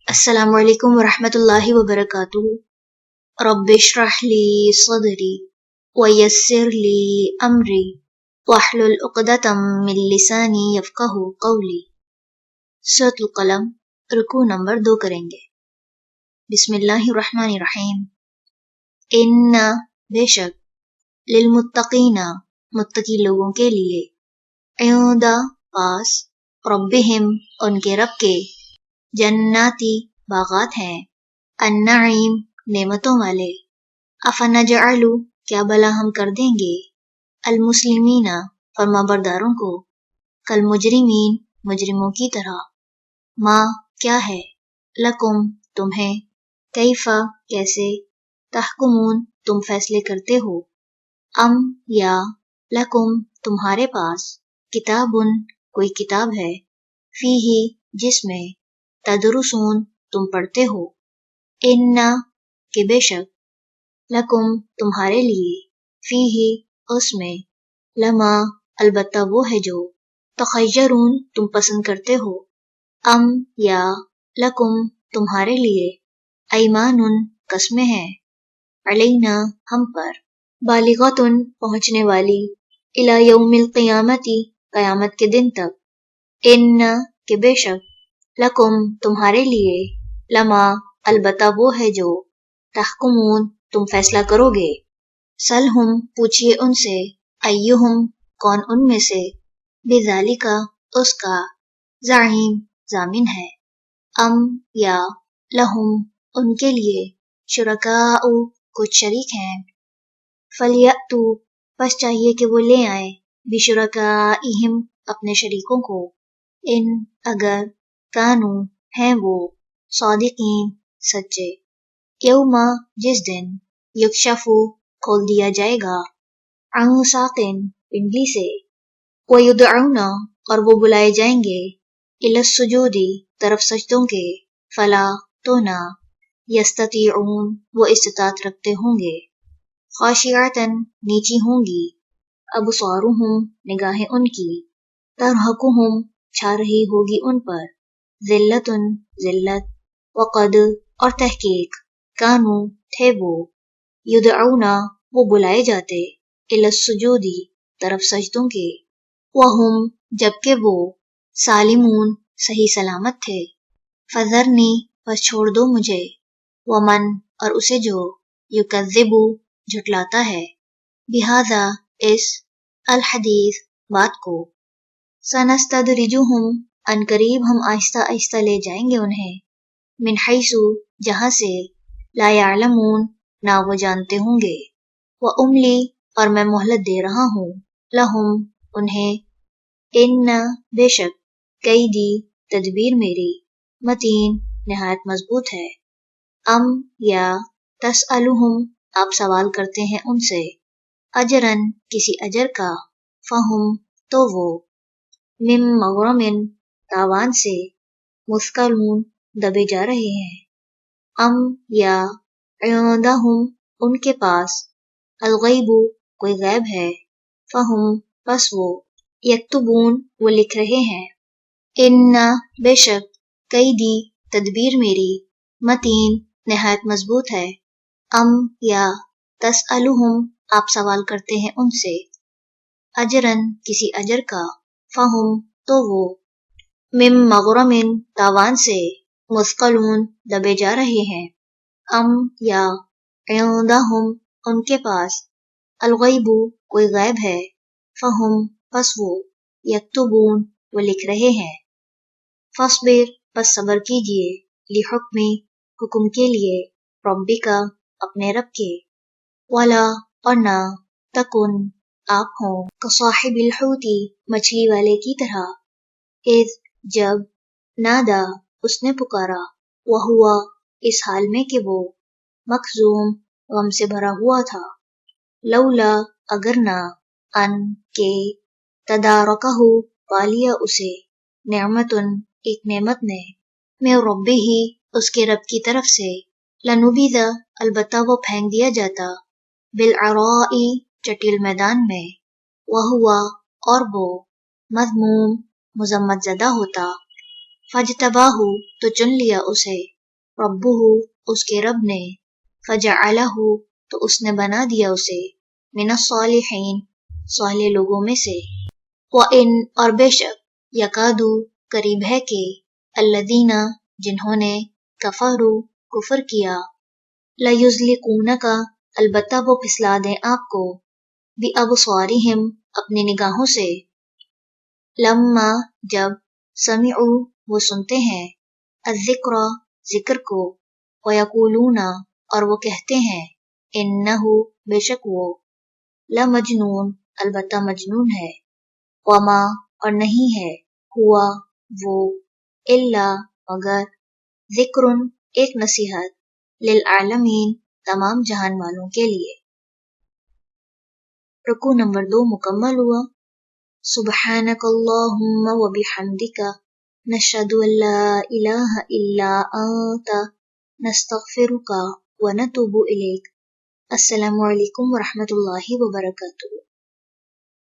السلام علیکم ورحمۃ اللہ وبرکاتہ۔ رب اشرح لی صدری ویسر لی امری واحلل عقدۃ من لسانی یفقہوا قولی۔ سورۃ القلم، رکوع نمبر 2 کریں گے۔ بسم اللہ الرحمن الرحیم۔ ان بے شک، للمتقین متقی لوگوں کے لیے، عند پاس، ربہم ان کے رب کے، جناتی باغات ہیں، النعیم نعمتوں والے، افنجعل کیا بھلا ہم کر دیں گے، المسلمین فرما برداروں کو، کالمجرمین مجرموں کی طرح، ما کیا ہے، لکم تمہیں، کیفا کیسے، تحکمون تم فیصلے کرتے ہو، ام یا، لکم تمہارے پاس، کتابن کوئی کتاب ہے، فیہ جس میں، تدرسون تم پڑھتے ہو، ان کہ بے شک، لکم تمہارے لیے، فیہ اس میں، لما البتہ وہ ہے جو، تخیرون تم پسند کرتے ہو، ام یا، لکم تمہارے لیے، ایمان قسمیں ہیں، علینا ہم پر، بالغۃ پہنچنے والی، الی یوم القیامت قیامت کے دن تک، ان کہ بے شک، لکم تمہارے لیے، لما البتہ وہ ہے جو، تحکمون تم فیصلہ کرو گے، سلہم پوچھئے ان سے، ایہم کون ان میں سے، بذالک اس کا، زعیم ضامن ہے، ام یا، لہم ان کے لیے، شرکاء کچھ شریک ہیں، فلیأتوا پس چاہیے کہ وہ لے آئیں، بشرکائہم اپنے شریکوں کو، ان اگر، کانوا ہیں وہ، صادقین سچے، یوم جس دن، یکشف کھول دیا جائے گا، عن ساق پنڈلی سے، ویدعون اور وہ بلائے جائیں گے، الی السجود طرف سجدوں کے، فلا تو نہ، یستطیعون وہ استطاعت رکھتے ہوں گے، خاشعۃ نیچی ہوں گی، ابصارہم نگاہیں ان کی، ترہقہم چھا رہی ہوگی ان پر، ذلۃ ذلت، وقد اور تحقیق، کانوا تھے وہ، یدعون وہ بلائے جاتے، الی السجود طرف سجدوں کے، وہم جبکہ وہ، سالمون صحیح سلامت تھے، فذرنی پس چھوڑ دو مجھے، ومن اور اسے جو، یکذب جھٹلاتا ہے، بہذا اس، الحدیث بات کو، سنستدرجہم ان قریب ہم آہستہ آہستہ لے جائیں گے انہیں، من حیث جہاں سے، لا یعلمون نہ وہ جانتے ہوں گے، واملی اور میں مہلت دے رہا ہوں، لہم انہیں، ان بے شک، کیدی تدبیر میری، متین نہایت مضبوط ہے، ام یا، تسألہم آپ سوال کرتے ہیں ان سے، اجرن کسی اجر کا، فہم تو وہ، من مغرم تاوان سے، مثقلون دبے جا رہے ہیں، ام یا، عندہم ان کے پاس، الغیب کوئی غیب ہے، فہم پس وہ، یکتبون وہ لکھ رہے ہیں، ان بے شک، کیدی تدبیر میری، متین نہایت مضبوط ہے، ام یا، تسألہم آپ سوال کرتے ہیں ان سے، اجرن کسی اجر کا، فہم تو وہ، من مغرم تاوان سے، مثقلون دبے جا رہے ہیں، ام یا، عندہم ان کے پاس، الغیب کوئی غیب ہے، فہم پس وہ، یکتبون وہ لکھ رہے ہیں، فاصبر پس صبر کیجئے، لحکم حکم کے لیے، ربک اپنے رب کے، ولا اور نہ، تکن آپ ہوں، کصاحب الحوت مچھلی والے کی طرح، اذ جب، نادا اس نے پکارا، وہوا اس حال میں کہ وہ، مکظوم غم سے بھرا ہوا تھا، لولا اگر نہ، ان کے، تدارکہ پا لیا اسے، نعمت ایک نعمت نے، من ربہ اس کے رب کی طرف سے، لنبذ البتہ وہ پھینک دیا جاتا، بالعراء چٹیل میدان میں، وہوا اور وہ، مذموم مذمت زدہ ہوتا، فاجتباہ تو چن لیا اسے، ربہ اس کے رب نے، فجعلہ تو اس نے بنا دیا اسے، من الصالحین صالح لوگوں میں سے، وَإِنْ اور بے شک، یکادو قریب ہے کہ، الذین جنہوں نے، کفروا کفر کیا، لیزلقونک البتہ وہ پھسلا دیں آپ کو، بِأَبْصَارِہِمْ اپنی نگاہوں سے، لما جب، سمعوا وہ سنتے ہیں، الذکر ذکر کو، ویقولون اور وہ کہتے ہیں، انہ بے شک وہ، لمجنون البتہ مجنون ہے، وما اور نہیں ہے، ہوا وہ، الا مگر، ذکر ایک نصیحت، للعالمین تمام جہان والوں کے لیے۔ رکوع نمبر 2 مکمل ہوا۔ سبحانک اللہم وبحمدک، نشہد ان لا الہ الا انت، نستغفرک ونتوب الیک۔ السلام علیکم ورحمۃ اللہ وبرکاتہ۔